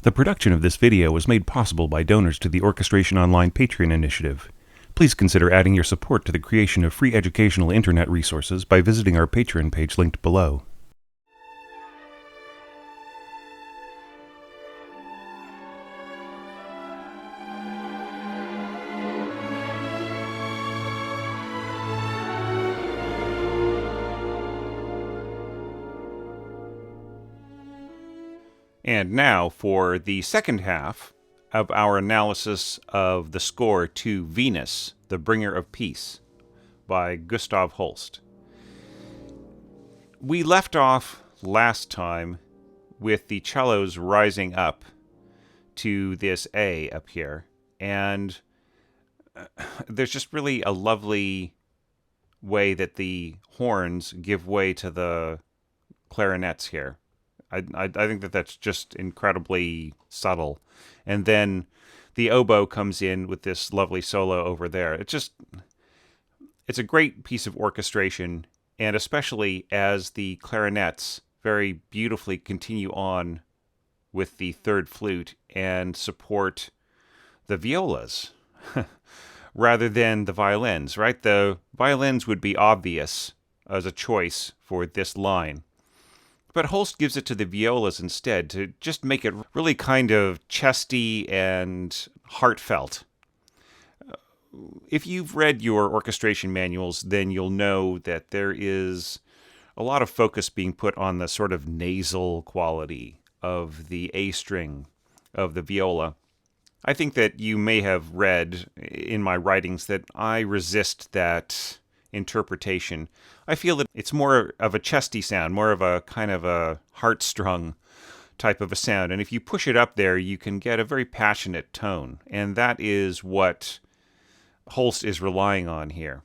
The production of this video was made possible by donors to the Orchestration Online Patreon initiative. Please consider adding your support to the creation of free educational internet resources by visiting our Patreon page linked below. And now for the second half of our analysis of the score to Venus, the Bringer of Peace, by Gustav Holst. We left off last time with the cellos rising up to this A up here, and there's just really a lovely way that the horns give way to the clarinets here. I think that that's just incredibly subtle. And then the oboe comes in with this lovely solo over there. It's a great piece of orchestration, and especially as the clarinets very beautifully continue on with the third flute and support the violas rather than the violins, right? The violins would be obvious as a choice for this line. But Holst gives it to the violas instead to just make it really kind of chesty and heartfelt. If you've read your orchestration manuals, then you'll know that there is a lot of focus being put on the sort of nasal quality of the A string of the viola. I think that you may have read in my writings that I resist that interpretation. I feel that it's more of a chesty sound, more of a kind of a heartstrung type of a sound. And if you push it up there, you can get a very passionate tone. And that is what Holst is relying on here.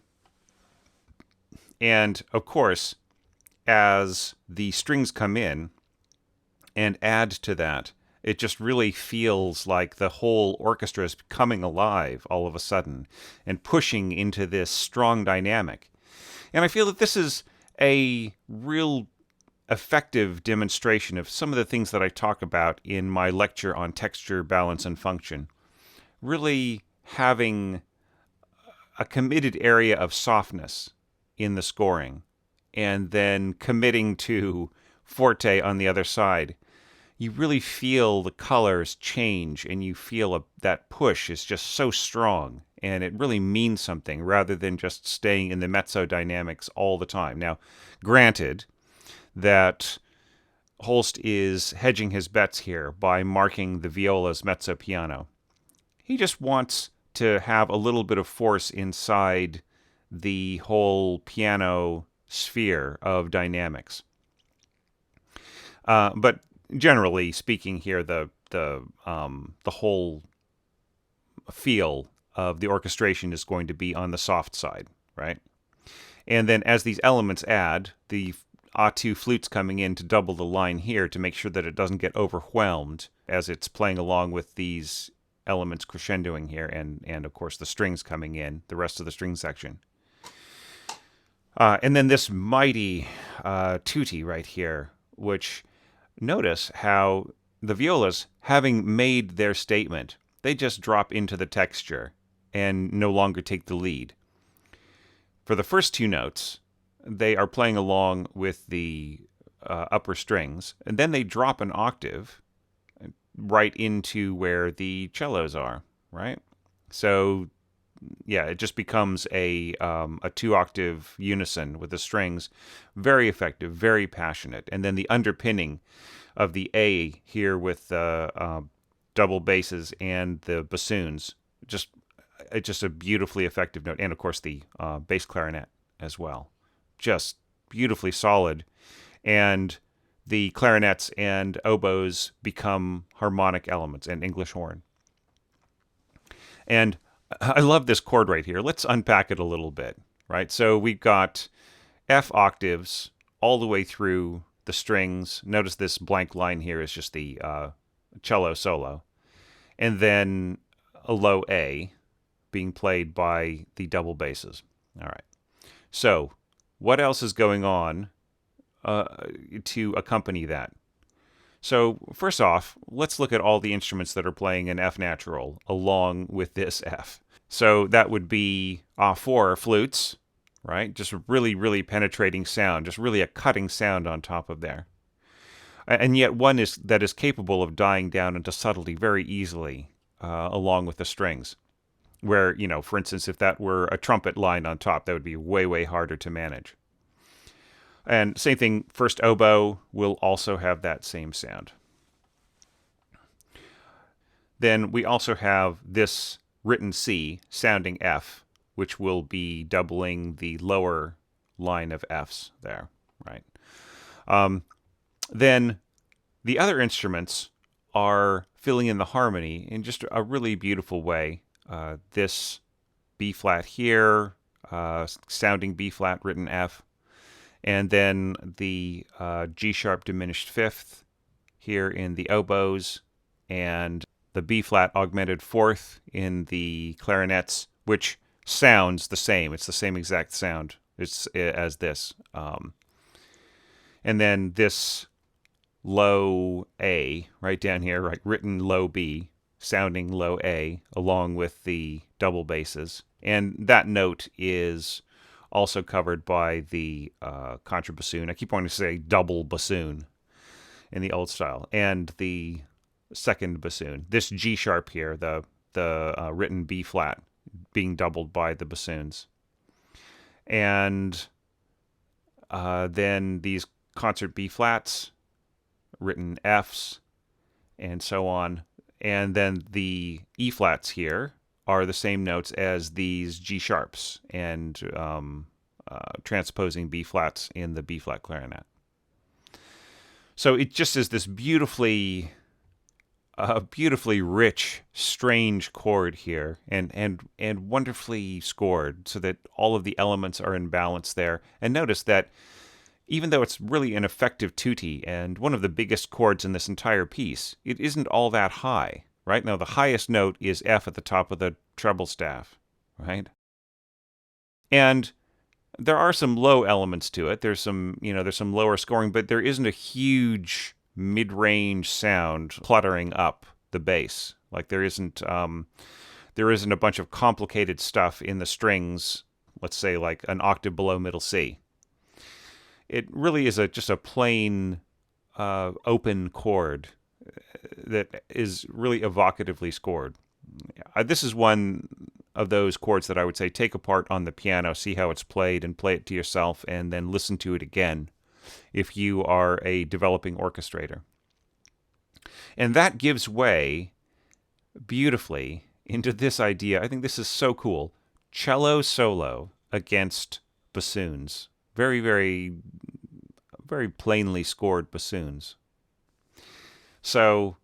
And of course, as the strings come in and add to that, it just really feels like the whole orchestra is coming alive all of a sudden and pushing into this strong dynamic. And I feel that this is a real effective demonstration of some of the things that I talk about in my lecture on texture, balance, and function. Really having a committed area of softness in the scoring and then committing to forte on the other side. You really feel the colors change, and you feel that push is just so strong, and it really means something rather than just staying in the mezzo dynamics all the time. Now, granted that Holst is hedging his bets here by marking the viola's mezzo piano. He just wants to have a little bit of force inside the whole piano sphere of dynamics. But generally speaking here, the whole feel of the orchestration is going to be on the soft side, right? And then as these elements add, the A2 flutes coming in to double the line here to make sure that it doesn't get overwhelmed as it's playing along with these elements crescendoing here, and of course the strings coming in, the rest of the string section. And then this mighty tutti right here, which notice how the violas, having made their statement, they just drop into the texture and no longer take the lead. For the first two notes, they are playing along with the upper strings, and then they drop an octave right into where the cellos are, right? So, yeah, it just becomes a 2-octave unison with the strings. Very effective, very passionate. And then the underpinning of the A here with the double basses and the bassoons, just a beautifully effective note. And, of course, the bass clarinet as well. Just beautifully solid. And the clarinets and oboes become harmonic elements, and English horn. And I love this chord right here. Let's unpack it a little bit, right? So we've got F octaves all the way through the strings. Notice this blank line here is just the cello solo. And then a low A being played by the double basses. All right. So what else is going on to accompany that? So first off, let's look at all the instruments that are playing an F natural along with this F. So that would be 4 flutes, right? Just really, really penetrating sound, just really a cutting sound on top of there. And yet one that is capable of dying down into subtlety very easily, along with the strings. Where, for instance, if that were a trumpet line on top, that would be way, way harder to manage. And same thing, first oboe will also have that same sound. Then we also have this written C sounding F, which will be doubling the lower line of Fs there, right? Then the other instruments are filling in the harmony in just a really beautiful way. This B flat here, sounding B flat written F, and then the G sharp diminished fifth here in the oboes, and the B flat augmented fourth in the clarinets, which sounds the same. It's the same exact sound as this. And then this low A right down here, right, written low B, sounding low A, along with the double basses. And that note is also covered by the contrabassoon. I keep wanting to say double bassoon in the old style, and the second bassoon. This G sharp here, the written B flat, being doubled by the bassoons. And then these concert B flats, written Fs, and so on. And then the E flats here are the same notes as these G sharps, and transposing B flats in the B flat clarinet. So it just is this beautifully rich, strange chord here, and wonderfully scored, so that all of the elements are in balance there. And notice that even though it's really an effective tutti and one of the biggest chords in this entire piece, it isn't all that high, right? Now, the highest note is F at the top of the treble staff, right? And there are some low elements to it. There's some lower scoring, but there isn't a huge mid-range sound cluttering up the bass. Like there isn't a bunch of complicated stuff in the strings, let's say like an octave below middle C. It really is just a plain open chord that is really evocatively scored. This is one of those chords that I would say take apart on the piano, see how it's played, and play it to yourself, and then listen to it again if you are a developing orchestrator. And that gives way beautifully into this idea. I think this is so cool. Cello solo against bassoons. Very, very, very plainly scored bassoons. So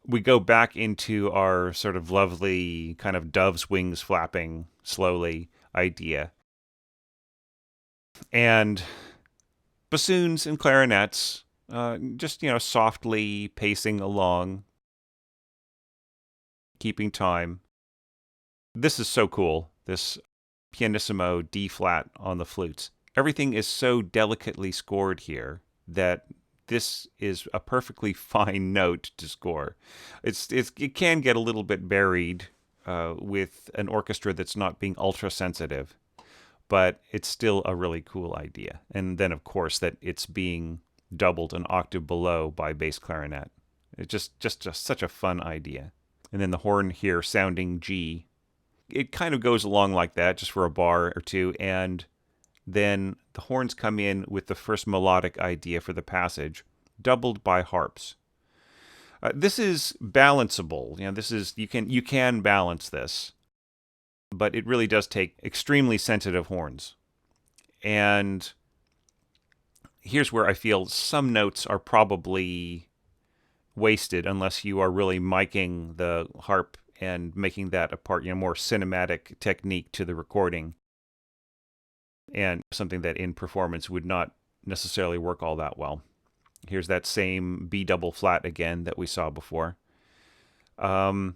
we go back into our sort of lovely kind of dove's wings flapping slowly idea. And bassoons and clarinets, just, softly pacing along, keeping time. This is so cool, this pianissimo D flat on the flutes. Everything is so delicately scored here that this is a perfectly fine note to score. It can get a little bit buried with an orchestra that's not being ultra sensitive, but it's still a really cool idea. And then, of course, that it's being doubled an octave below by bass clarinet. It's just such a fun idea. And then the horn here sounding G. It kind of goes along like that, just for a bar or two, and then the horns come in with the first melodic idea for the passage, doubled by harps. This is balanceable. You can balance this, but it really does take extremely sensitive horns. And here's where I feel some notes are probably wasted unless you are really miking the harp and making that a part, more cinematic technique to the recording, and something that in performance would not necessarily work all that well. Here's that same B double flat again that we saw before. That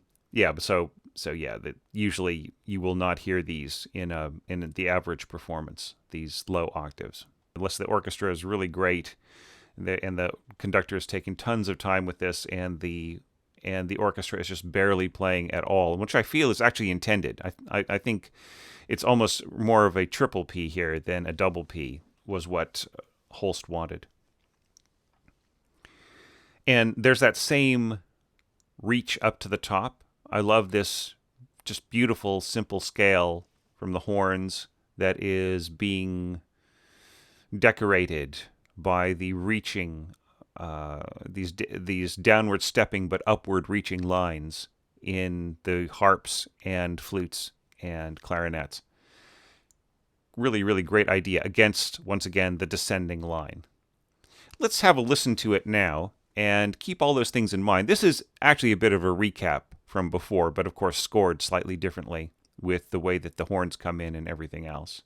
usually you will not hear these in the average performance, these low octaves, unless the orchestra is really great and the conductor is taking tons of time with this, and the orchestra is just barely playing at all, which I feel is actually intended. I think it's almost more of a triple P here than a double P was what Holst wanted. And there's that same reach up to the top. I love this just beautiful, simple scale from the horns that is being decorated by the reaching, these downward stepping but upward reaching lines in the harps and flutes and clarinets. Really, really great idea against, once again, the descending line. Let's have a listen to it now and keep all those things in mind. This is actually a bit of a recap from before, but of course scored slightly differently with the way that the horns come in and everything else.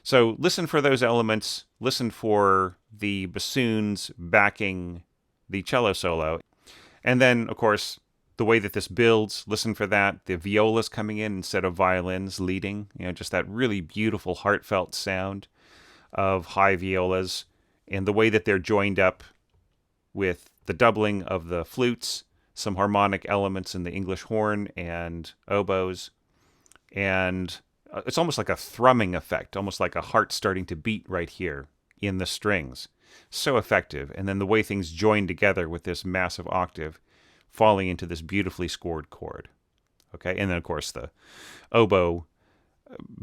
So listen for those elements. Listen for the bassoons backing the cello solo. And then, of course, the way that this builds, listen for that. The violas coming in instead of violins leading. Just that really beautiful, heartfelt sound of high violas. And the way that they're joined up with the doubling of the flutes, some harmonic elements in the English horn and oboes. And it's almost like a thrumming effect, almost like a heart starting to beat right here in the strings. So effective. And then the way things join together with this massive octave falling into this beautifully scored chord. Okay, and then of course the oboe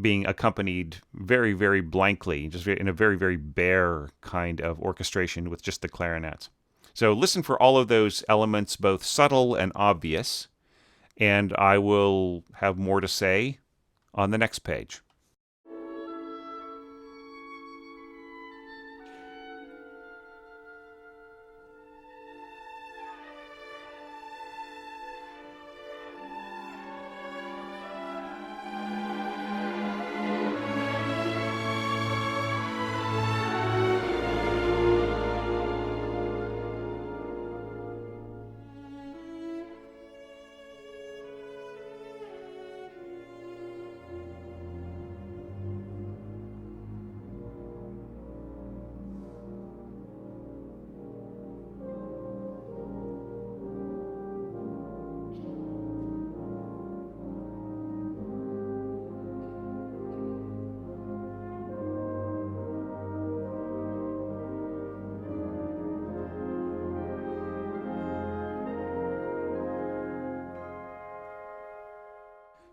being accompanied very, very blankly, just in a very, very bare kind of orchestration with just the clarinets. So listen for all of those elements, both subtle and obvious, and I will have more to say on the next page.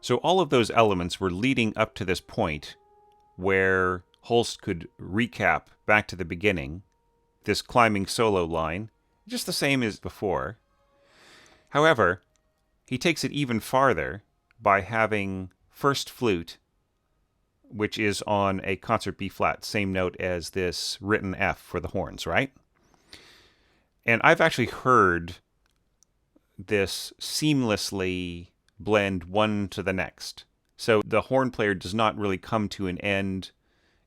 So all of those elements were leading up to this point where Holst could recap back to the beginning, this climbing solo line, just the same as before. However, he takes it even farther by having first flute, which is on a concert B-flat, same note as this written F for the horns, right? And I've actually heard this seamlessly blend one to the next. So the horn player does not really come to an end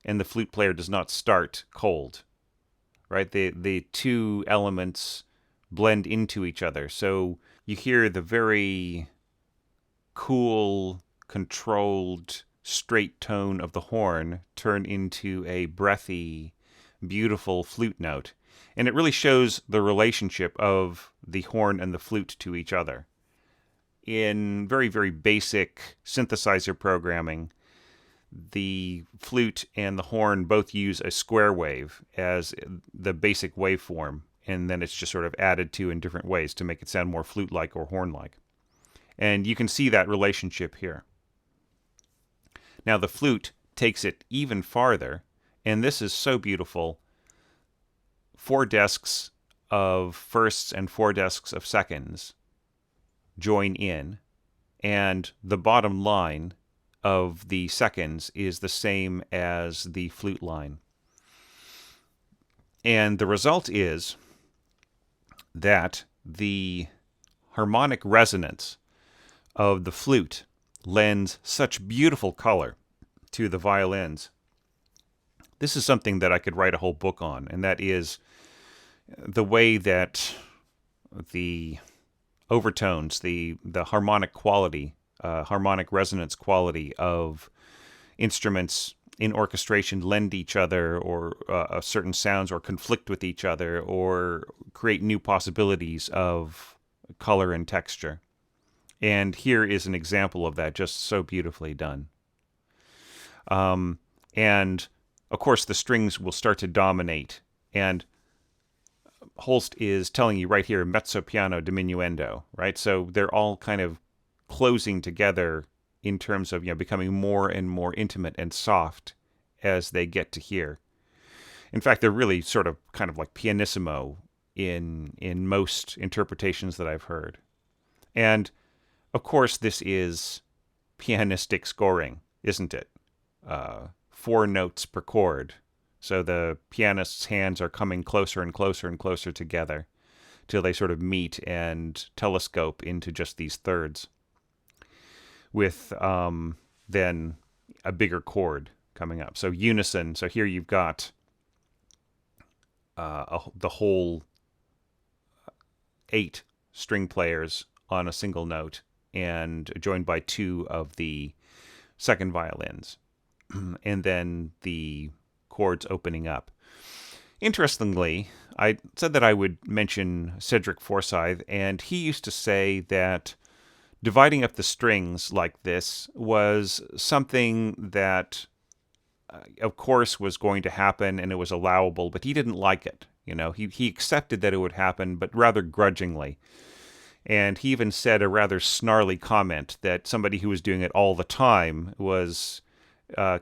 and the flute player does not start cold, right? The two elements blend into each other. So you hear the very cool, controlled, straight tone of the horn turn into a breathy, beautiful flute note. And it really shows the relationship of the horn and the flute to each other. In very, very basic synthesizer programming, the flute and the horn both use a square wave as the basic waveform, and then it's just sort of added to in different ways to make it sound more flute-like or horn-like. And you can see that relationship here. Now the flute takes it even farther, and this is so beautiful. 4 desks of firsts and 4 desks of seconds join in, and the bottom line of the seconds is the same as the flute line. And the result is that the harmonic resonance of the flute lends such beautiful color to the violins. This is something that I could write a whole book on, and that is the way that the overtones, the harmonic quality, harmonic resonance quality of instruments in orchestration lend each other or certain sounds or conflict with each other or create new possibilities of color and texture. And here is an example of that, just so beautifully done. And of course, the strings will start to dominate. And Holst is telling you right here, mezzo piano diminuendo, right? So they're all kind of closing together in terms of, becoming more and more intimate and soft as they get to here. In fact, they're really sort of kind of like pianissimo in most interpretations that I've heard. And of course, this is pianistic scoring, isn't it? 4 notes per chord. So the pianist's hands are coming closer and closer and closer together till they sort of meet and telescope into just these thirds, with then a bigger chord coming up. So unison. So here you've got the whole 8 string players on a single note, and joined by 2 of the second violins, and then the chords opening up. Interestingly, I said that I would mention Cedric Forsyth, and he used to say that dividing up the strings like this was something that, of course, was going to happen and it was allowable, but he didn't like it. He accepted that it would happen, but rather grudgingly. And he even said a rather snarly comment that somebody who was doing it all the time was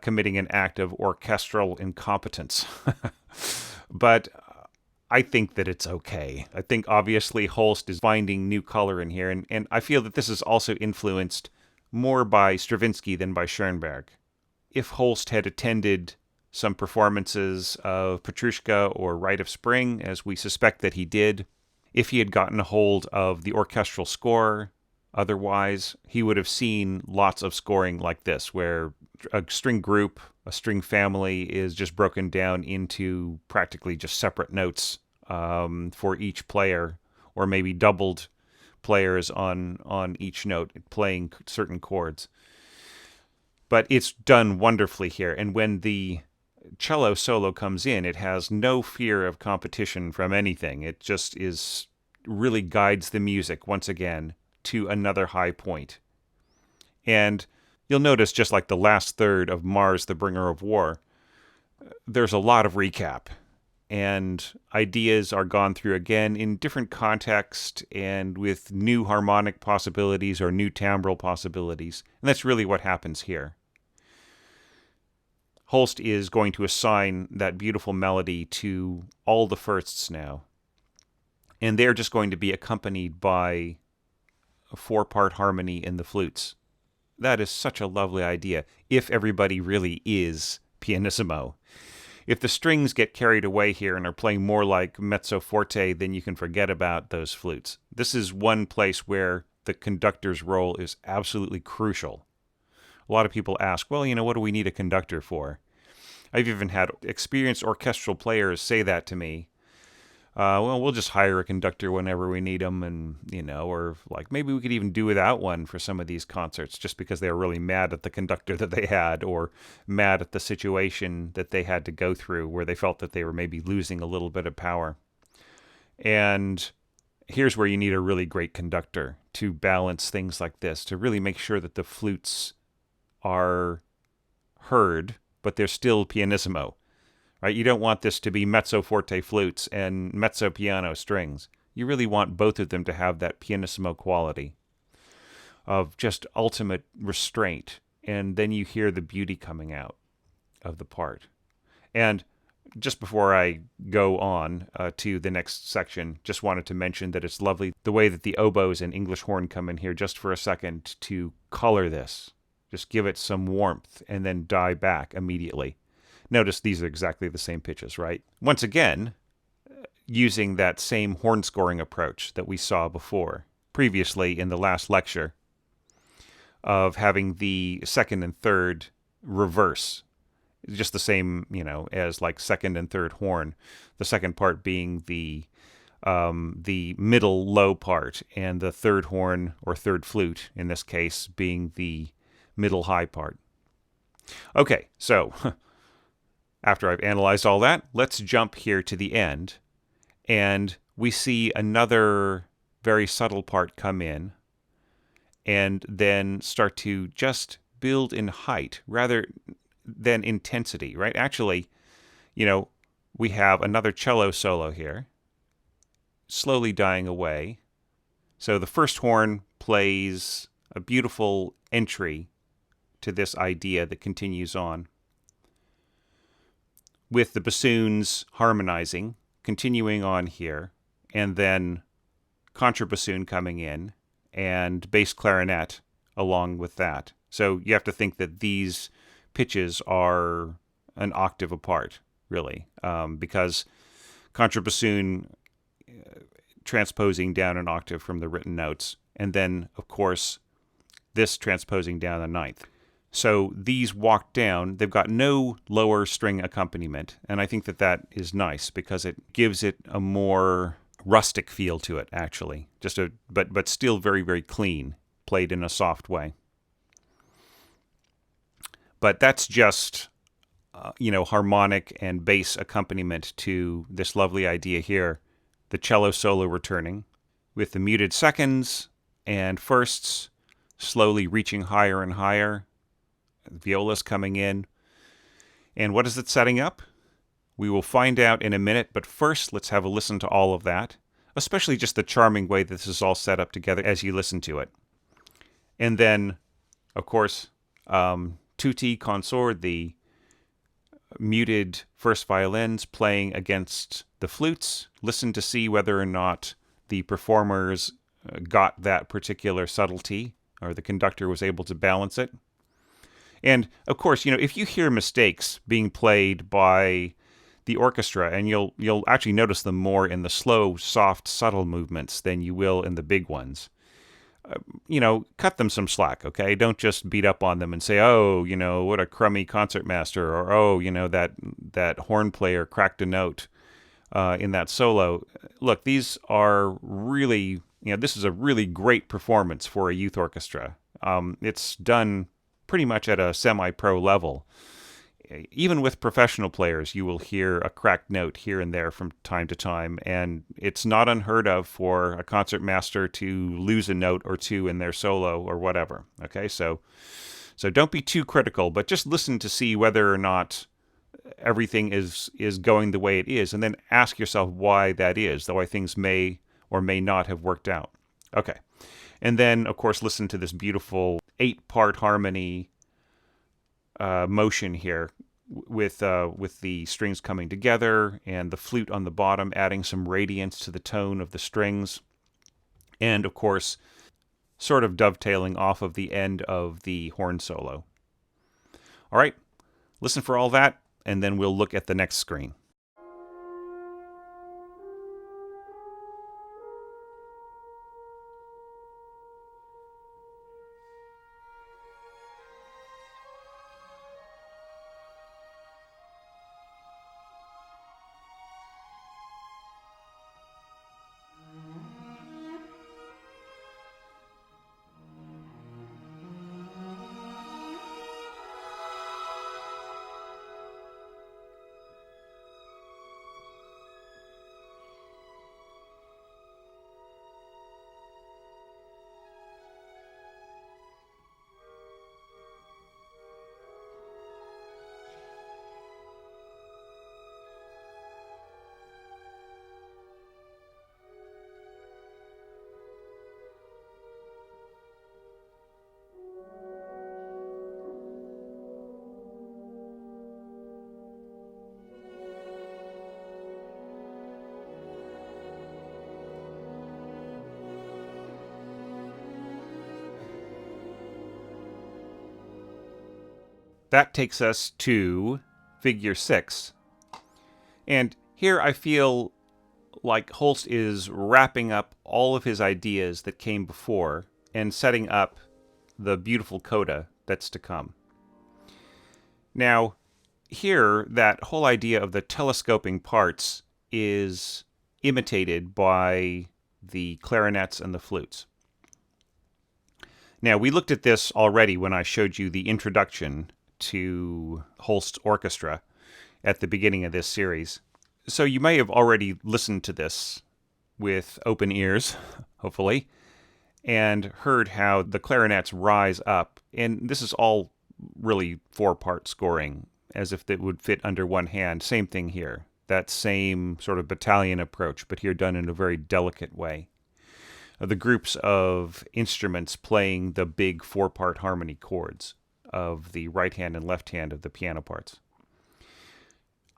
committing an act of orchestral incompetence. But I think that it's okay. I think obviously Holst is finding new color in here, and I feel that this is also influenced more by Stravinsky than by Schoenberg. If Holst had attended some performances of Petrushka or Rite of Spring, as we suspect that he did, if he had gotten a hold of the orchestral score, otherwise, he would have seen lots of scoring like this, where a string group, a string family is just broken down into practically just separate notes for each player, or maybe doubled players on each note playing certain chords. But it's done wonderfully here, and when the cello solo comes in, it has no fear of competition from anything. It just really guides the music once again to another high point. And you'll notice, just like the last third of Mars, the Bringer of War, there's a lot of recap, and ideas are gone through again in different context and with new harmonic possibilities or new timbral possibilities. And that's really what happens here. Holst is going to assign that beautiful melody to all the firsts now, and they're just going to be accompanied by a 4-part harmony in the flutes. That is such a lovely idea, if everybody really is pianissimo. If the strings get carried away here and are playing more like mezzo forte, then you can forget about those flutes. This is one place where the conductor's role is absolutely crucial. A lot of people ask, well, what do we need a conductor for? I've even had experienced orchestral players say that to me. Well, we'll just hire a conductor whenever we need them, and, or like maybe we could even do without one for some of these concerts, just because they were really mad at the conductor that they had, or mad at the situation that they had to go through where they felt that they were maybe losing a little bit of power. And here's where you need a really great conductor to balance things like this, to really make sure that the flutes are heard, but they're still pianissimo. Right? You don't want this to be mezzo forte flutes and mezzo piano strings. You really want both of them to have that pianissimo quality of just ultimate restraint, and then you hear the beauty coming out of the part. And just before I go on to the next section, just wanted to mention that it's lovely the way that the oboes and English horn come in here just for a second to color this. Just give it some warmth and then die back immediately. Notice these are exactly the same pitches, right? Once again, using that same horn scoring approach that we saw previously in the last lecture, of having the second and third reverse. Just the same, as like second and third horn. The second part being the middle low part, and the third horn, or third flute in this case, being the middle high part. Okay, so After I've analyzed all that, let's jump here to the end, and we see another very subtle part come in, and then start to just build in height rather than intensity, right? Actually, we have another cello solo here, slowly dying away. So the first horn plays a beautiful entry to this idea that continues on, with the bassoons harmonizing, continuing on here, and then contrabassoon coming in, and bass clarinet along with that. So you have to think that these pitches are an octave apart, really, because contrabassoon transposing down an octave from the written notes, and then, of course, this transposing down a ninth. So these walk down, they've got no lower string accompaniment, and I think that that is nice because it gives it a more rustic feel to it, actually. But still very, very clean, played in a soft way. But that's just, harmonic and bass accompaniment to this lovely idea here. The cello solo returning, with the muted seconds and firsts slowly reaching higher and higher. Violas coming in. And what is it setting up? We will find out in a minute, but first let's have a listen to all of that, especially just the charming way this is all set up together as you listen to it. And then, of course, tutti consort, the muted first violins playing against the flutes. Listen to see whether or not the performers got that particular subtlety, or the conductor was able to balance it. And, of course, if you hear mistakes being played by the orchestra, and you'll actually notice them more in the slow, soft, subtle movements than you will in the big ones. Cut them some slack, okay? Don't just beat up on them and say, oh, what a crummy concertmaster, or, oh, that horn player cracked a note in that solo. Look, these are really, this is a really great performance for a youth orchestra. It's done pretty much at a semi-pro level. Even with professional players, you will hear a cracked note here and there from time to time, and it's not unheard of for a concertmaster to lose a note or two in their solo or whatever. Okay, so don't be too critical, but just listen to see whether or not everything is going the way it is, and then ask yourself why that is, why things may or may not have worked out. Okay, and then, of course, listen to this beautiful 8-part harmony motion here with the strings coming together and the flute on the bottom adding some radiance to the tone of the strings, and, of course, sort of dovetailing off of the end of the horn solo. All right, listen for all that, and then we'll look at the next screen. That takes us to figure 6. And here I feel like Holst is wrapping up all of his ideas that came before and setting up the beautiful coda that's to come. Now, here, that whole idea of the telescoping parts is imitated by the clarinets and the flutes. Now, we looked at this already when I showed you the introduction to Holst's orchestra, at the beginning of this series. So you may have already listened to this with open ears, hopefully, and heard how the clarinets rise up. And this is all really four-part scoring, as if it would fit under one hand. Same thing here. That same sort of battalion approach, but here done in a very delicate way. The groups of instruments playing the big four-part harmony chords of the right hand and left hand of the piano parts.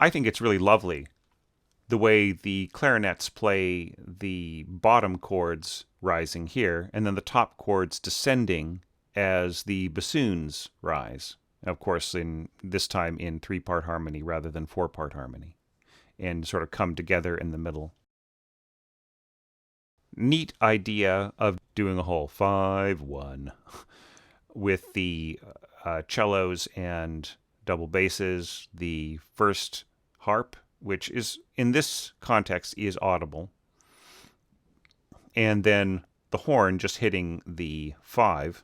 I think it's really lovely the way the clarinets play the bottom chords rising here, and then the top chords descending as the bassoons rise. Of course, in this time in three-part harmony rather than four-part harmony, and sort of come together in the middle. Neat idea of doing a whole 5-1 with the cellos and double basses, the first harp, which is in this context is audible, and then the horn just hitting the 5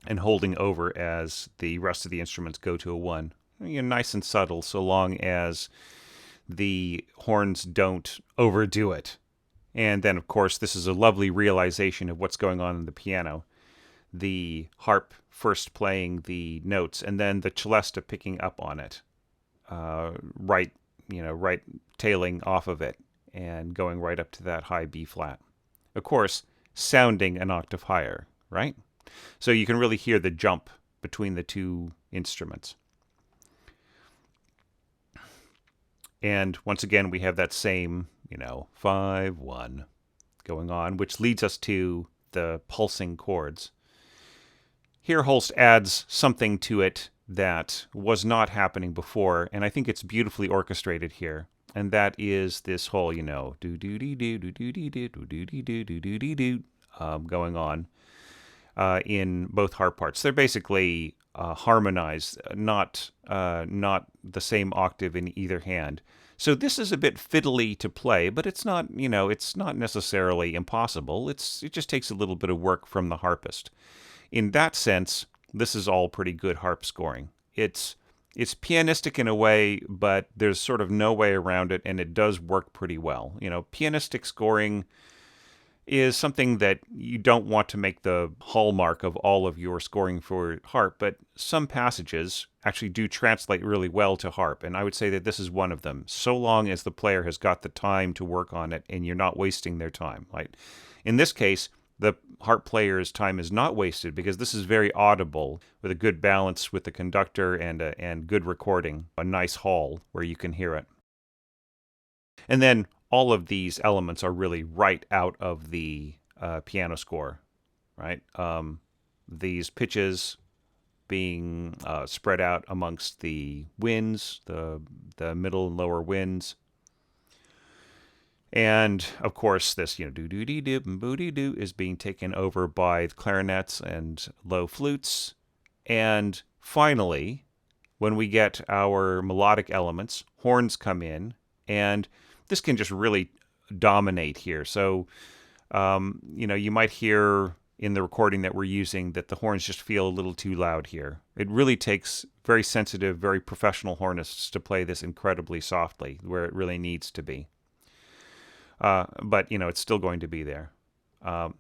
and holding over as the rest of the instruments go to a 1. Nice and subtle, so long as the horns don't overdo it. And then, of course, this is a lovely realization of what's going on in the piano. The harp first playing the notes, and then the celesta picking up on it, right tailing off of it, and going right up to that high B flat. Of course, sounding an octave higher, right? So you can really hear the jump between the two instruments. And once again, we have that same 5-1 going on, which leads us to the pulsing chords. Here Holst adds something to it that was not happening before, and I think it's beautifully orchestrated here. And that is this whole, do do do do do do do do do do do do do do going on in both harp parts. They're basically harmonized, not the same octave in either hand. So this is a bit fiddly to play, but it's not, it's not necessarily impossible. It just takes a little bit of work from the harpist. In that sense, this is all pretty good harp scoring. It's pianistic in a way, but there's sort of no way around it, and it does work pretty well. Pianistic scoring is something that you don't want to make the hallmark of all of your scoring for harp, but some passages actually do translate really well to harp, and I would say that this is one of them, so long as the player has got the time to work on it and you're not wasting their time. Right? In this case, the harp player's time is not wasted because this is very audible with a good balance with the conductor and good recording, a nice hall where you can hear it. And then all of these elements are really right out of the piano score, right? These pitches being spread out amongst the winds, the middle and lower winds. And, of course, this, do-do-dee-doo, boo-dee-doo is being taken over by clarinets and low flutes. And finally, when we get our melodic elements, horns come in, and this can just really dominate here. So, you might hear in the recording that we're using that the horns just feel a little too loud here. It really takes very sensitive, very professional hornists to play this incredibly softly, where it really needs to be. But it's still going to be there.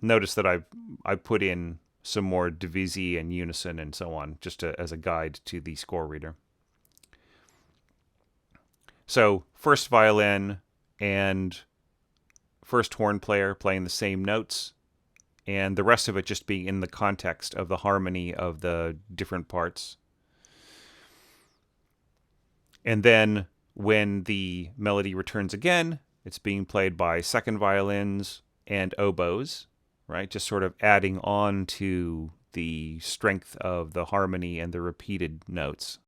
Notice that I've put in some more divisi and unison and so on, just as a guide to the score reader. So first violin and first horn player playing the same notes, and the rest of it just being in the context of the harmony of the different parts. And then when the melody returns again, it's being played by second violins and oboes, right? Just sort of adding on to the strength of the harmony and the repeated notes.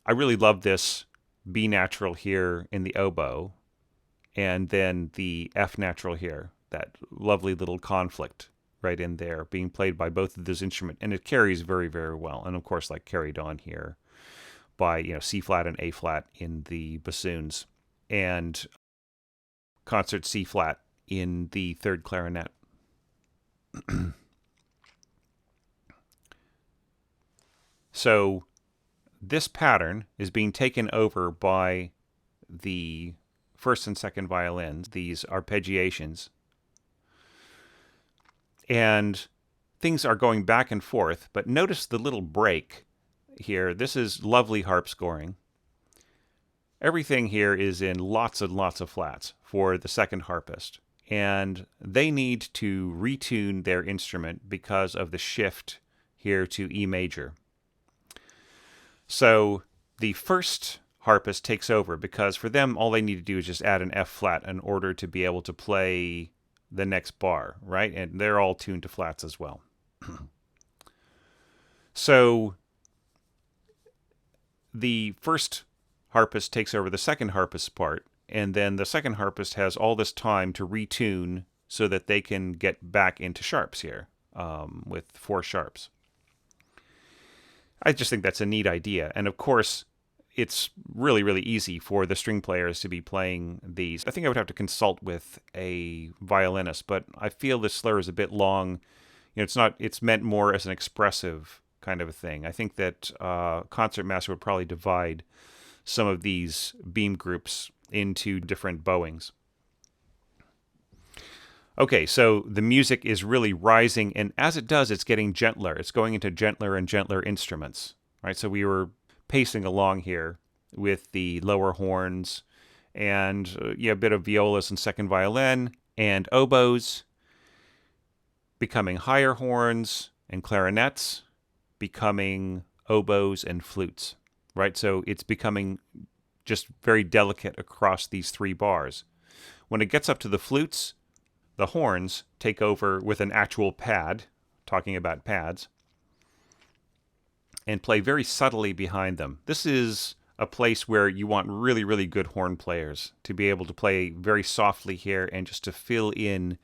I really love this B natural here in the oboe, and then the F natural here, that lovely little conflict right in there, being played by both of those instruments, and it carries very, very well. And of course, carried on here by C flat and A flat in the bassoons, and concert C flat in the third clarinet. So this pattern is being taken over by the first and second violins, these arpeggiations. And things are going back and forth, but notice the little break here. This is lovely harp scoring. Everything here is in lots and lots of flats for the second harpist. And they need to retune their instrument because of the shift here to E major. So the first harpist takes over because for them, all they need to do is just add an F flat in order to be able to play the next bar, right? And they're all tuned to flats as well. So the first harpist takes over the second harpist's part, and then the second harpist has all this time to retune so that they can get back into sharps here with 4 sharps. I just think that's a neat idea. And of course, it's really, really easy for the string players to be playing these. I think I would have to consult with a violinist, but I feel this slur is a bit long. You know, it's meant more as an expressive kind of a thing. I think that concertmaster would probably divide some of these beam groups into different bowings. Okay, so the music is really rising, and as it does, it's getting gentler. It's going into gentler and gentler instruments, right? So we were pacing along here with the lower horns and a bit of violas and second violin and oboes becoming higher horns and clarinets becoming oboes and flutes, right? So it's becoming just very delicate across these 3 bars. When it gets up to the flutes, the horns take over with an actual pad, talking about pads, and play very subtly behind them. This is a place where you want really, really good horn players to be able to play very softly here and just to fill in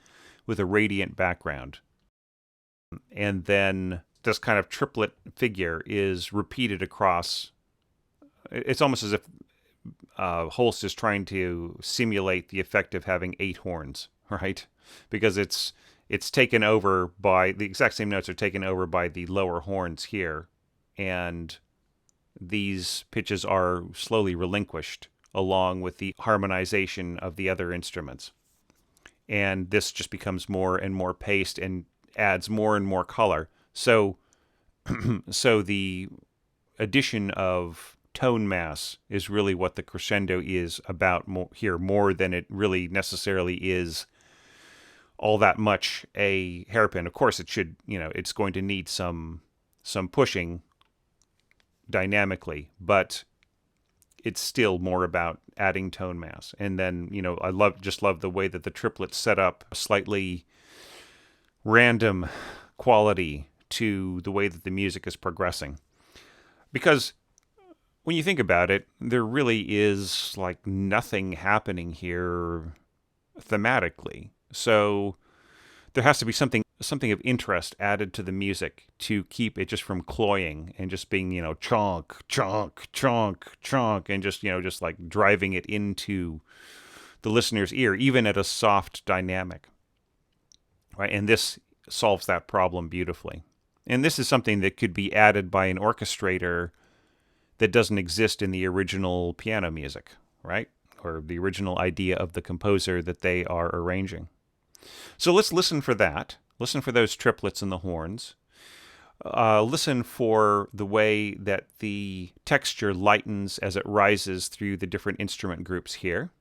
with a radiant background. And then this kind of triplet figure is repeated across. It's almost as if Holst is trying to simulate the effect of having 8 horns, right? Because it's taken over by the exact same notes are taken over by the lower horns here, and these pitches are slowly relinquished along with the harmonization of the other instruments. And this just becomes more and more paced and adds more and more color. So the addition of tone mass is really what the crescendo is about more than it really necessarily is all that much a hairpin. Of course, it should, it's going to need some pushing dynamically, but it's still more about adding tone mass. And then, I just love the way that the triplets set up a slightly random quality to the way that the music is progressing. Because when you think about it, there really is like nothing happening here thematically. So there has to be something of interest added to the music to keep it just from cloying and just being, chonk, chonk, chonk, chonk, and just like driving it into the listener's ear, even at a soft dynamic. Right? And this solves that problem beautifully. And this is something that could be added by an orchestrator that doesn't exist in the original piano music, right? Or the original idea of the composer that they are arranging. So let's listen for that. Listen for those triplets in the horns. Listen for the way that the texture lightens as it rises through the different instrument groups here.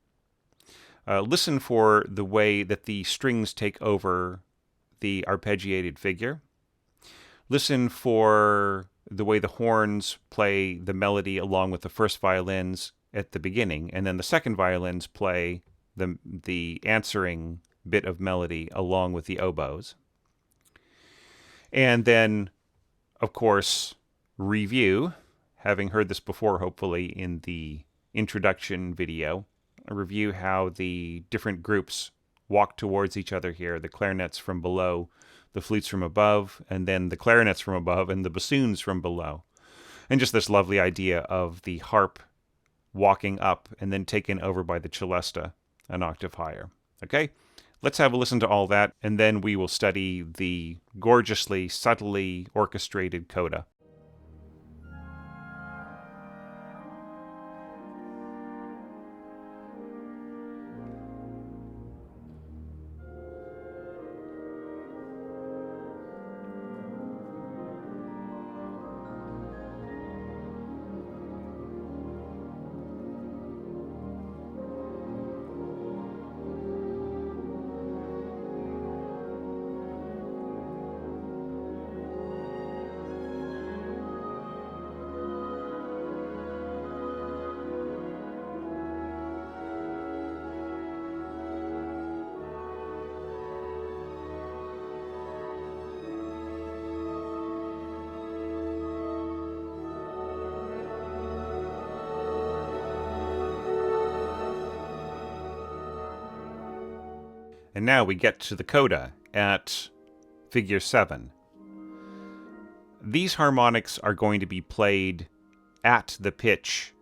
Listen for the way that the strings take over the arpeggiated figure. Listen for the way the horns play the melody along with the first violins at the beginning, and then the second violins play the answering bit of melody along with the oboes. And then, of course, review, having heard this before, hopefully, in the introduction video, review how the different groups walk towards each other here, the clarinets from below, the flutes from above, and then the clarinets from above, and the bassoons from below. And just this lovely idea of the harp walking up and then taken over by the celesta an octave higher. Okay? Let's have a listen to all that, and then we will study the gorgeously, subtly orchestrated coda. And now we get to the coda at figure 7. These harmonics are going to be played at the pitch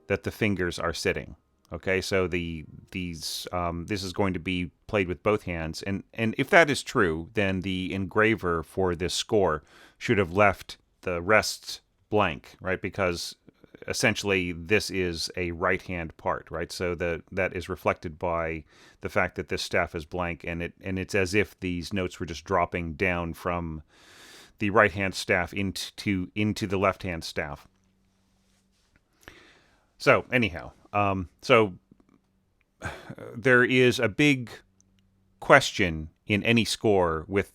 that the fingers are sitting. Okay, so this is going to be played with both hands, and if that is true, then the engraver for this score should have left the rest blank, right? Because essentially this is a right hand part, right? So that is reflected by the fact that this staff is blank, and it's as if these notes were just dropping down from the right hand staff into the left hand staff. So anyhow, there is a big question in any score with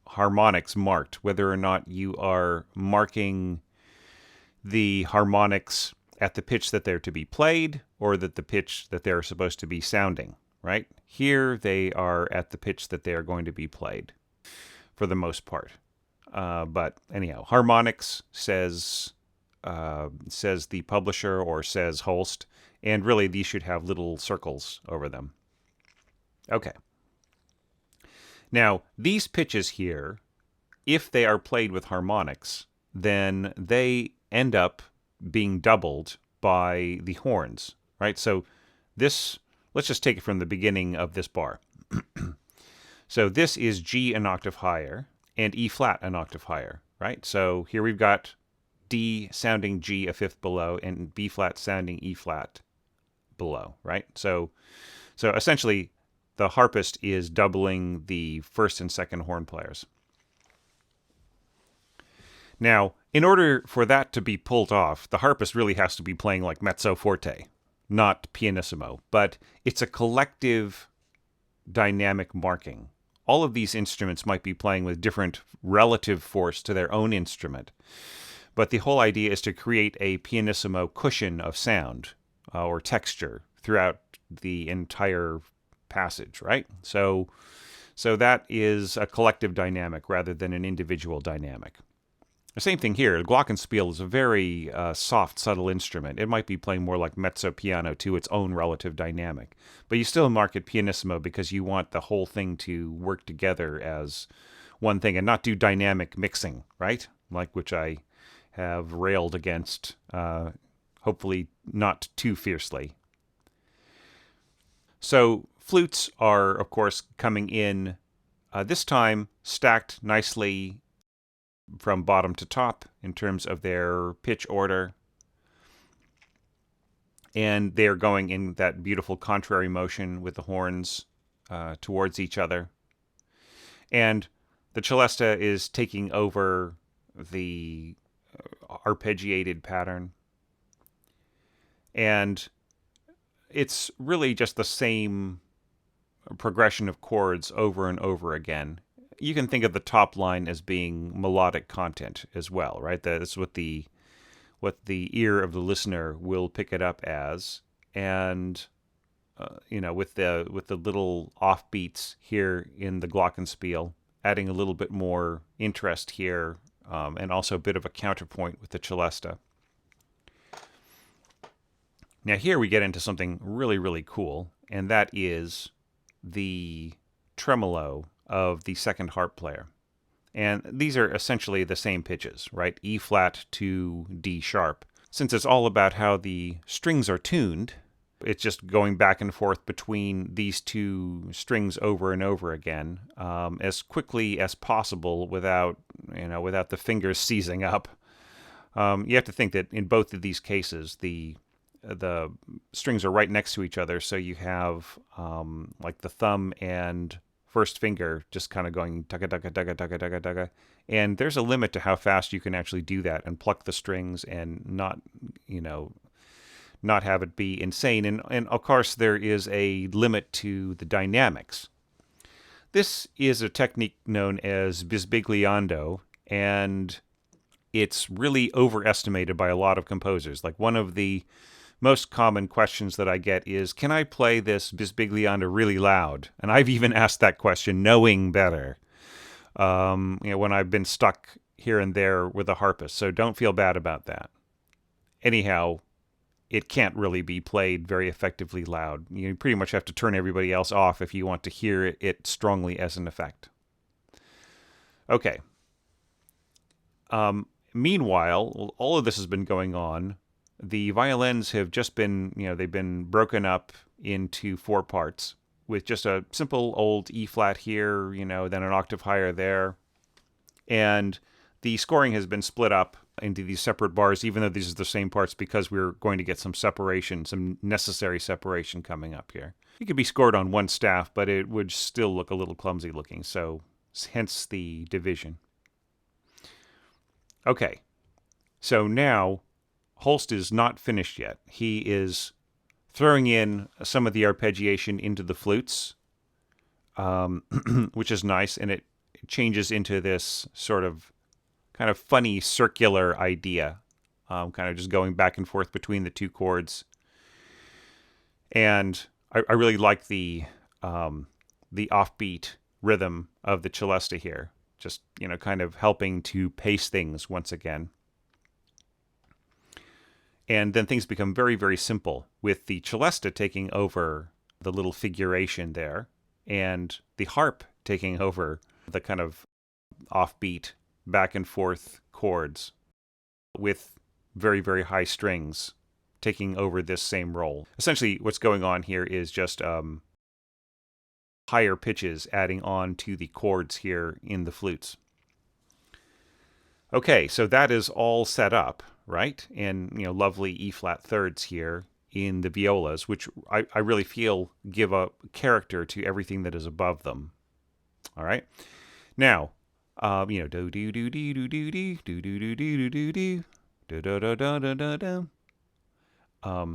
harmonics marked, whether or not you are marking the harmonics at the pitch that they're to be played or that the pitch that they're supposed to be sounding, right? Here they are at the pitch that they are going to be played for the most part. But anyhow, harmonics says the publisher or says Holst, and really these should have little circles over them. Okay. Now, these pitches here, if they are played with harmonics, then they end up being doubled by the horns, right? So this, let's just take it from the beginning of this bar. So this is G an octave higher and E flat an octave higher, right? So here we've got D sounding G a fifth below and B flat sounding E flat below, right? So essentially the harpist is doubling the first and second horn players. Now, in order for that to be pulled off, the harpist really has to be playing like mezzo forte, not pianissimo, but it's a collective dynamic marking. All of these instruments might be playing with different relative force to their own instrument, but the whole idea is to create a pianissimo cushion of sound or texture throughout the entire passage, right? So that is a collective dynamic rather than an individual dynamic. The same thing here. The glockenspiel is a very soft, subtle instrument. It might be playing more like mezzo piano to its own relative dynamic. But you still mark it pianissimo because you want the whole thing to work together as one thing and not do dynamic mixing, right? Like which I have railed against, hopefully not too fiercely. So flutes are, of course, coming in, this time stacked nicely from bottom to top in terms of their pitch order. And they're going in that beautiful contrary motion with the horns towards each other. And the celesta is taking over the arpeggiated pattern. And it's really just the same progression of chords over and over again. You can think of the top line as being melodic content as well, right? That's what the ear of the listener will pick it up as, and with the little offbeats here in the glockenspiel, adding a little bit more interest here, and also a bit of a counterpoint with the celesta. Now here we get into something really, really cool, and that is the tremolo of the second harp player. And these are essentially the same pitches, right? E flat to D sharp. Since it's all about how the strings are tuned, it's just going back and forth between these two strings over and over again, as quickly as possible without the fingers seizing up. You have to think that in both of these cases, the strings are right next to each other, so you have like the thumb and first finger just kind of going tugga tugga tugga tugga tugga tugga, and there's a limit to how fast you can actually do that and pluck the strings and not have it be insane. And of course there is a limit to the dynamics. This is a technique known as bisbigliando, and it's really overestimated by a lot of composers. Like one of the most common questions that I get is, can I play this bisbigliando really loud? And I've even asked that question knowing better, when I've been stuck here and there with a harpist. So don't feel bad about that. Anyhow, it can't really be played very effectively loud. You pretty much have to turn everybody else off if you want to hear it strongly as an effect. Okay. Meanwhile, all of this has been going on. The violins have just been, they've been broken up into 4 parts with just a simple old E flat here, then an octave higher there. And the scoring has been split up into these separate bars, even though these are the same parts, because we're going to get some separation, some necessary separation coming up here. It could be scored on one staff, but it would still look a little clumsy looking, so hence the division. Okay, so now Holst is not finished yet. He is throwing in some of the arpeggiation into the flutes, which is nice, and it changes into this sort of kind of funny circular idea, kind of just going back and forth between the 2 chords. And I really like the offbeat rhythm of the celesta here, just kind of helping to pace things once again. And then things become very, very simple with the celesta taking over the little figuration there, and the harp taking over the kind of offbeat back and forth chords with very, very high strings taking over this same role. Essentially, what's going on here is just higher pitches adding on to the chords here in the flutes. Okay, so that is all set up, right? And, lovely E-flat thirds here in the violas, which I really feel give a character to everything that is above them. All right? Now, do do do do do do do do do do do do do da da da da da da.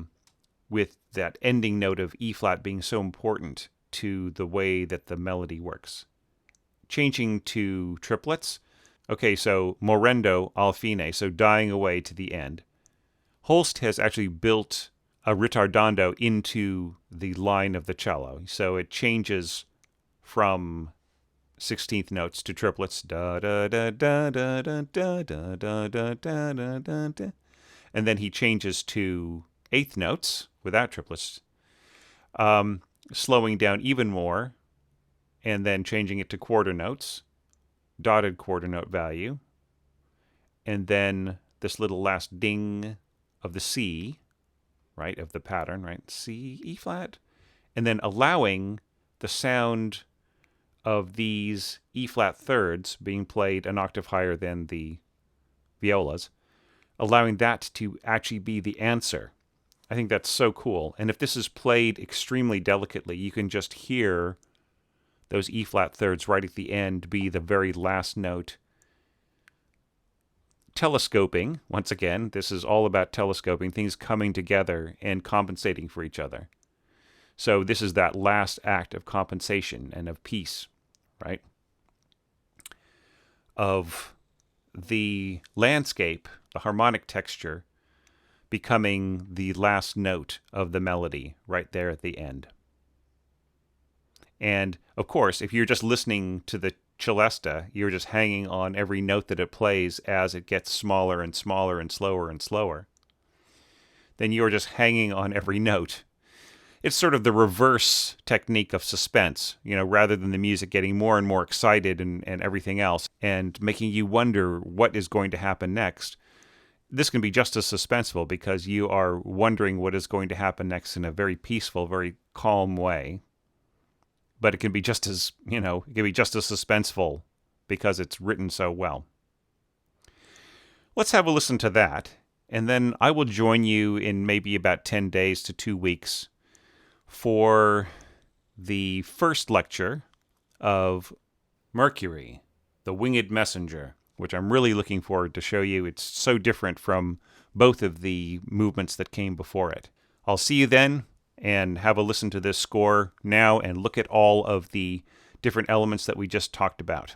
With that ending note of E flat being so important to the way that the melody works. Changing to triplets. Okay, so morendo al fine, so dying away to the end. Holst has actually built a ritardando into the line of the cello, so it changes from 16th notes to triplets, da da da da da da da da da da da da da, and then he changes to 8th notes without triplets, slowing down even more, and then changing it to quarter notes, dotted quarter note value, and then this little last ding of the C, right, of the pattern, right, C, E flat, and then allowing the sound of these E-flat thirds being played an octave higher than the violas, allowing that to actually be the answer. I think that's so cool. And if this is played extremely delicately, you can just hear those E-flat thirds right at the end be the very last note. Telescoping, once again, this is all about telescoping, things coming together and compensating for each other. So this is that last act of compensation and of peace, right? Of the landscape, the harmonic texture, becoming the last note of the melody right there at the end. And, of course, if you're just listening to the celesta, you're just hanging on every note that it plays as it gets smaller and smaller and slower and slower. Then you're just hanging on every note. It's sort of the reverse technique of suspense, rather than the music getting more and more excited and everything else and making you wonder what is going to happen next. This can be just as suspenseful because you are wondering what is going to happen next in a very peaceful, very calm way. But it can be just as, it can be just as suspenseful because it's written so well. Let's have a listen to that, and then I will join you in maybe about 10 days to 2 weeks for the first lecture of Mercury, the Winged Messenger, which I'm really looking forward to show you. It's so different from both of the movements that came before it. I'll see you then, and have a listen to this score now and look at all of the different elements that we just talked about.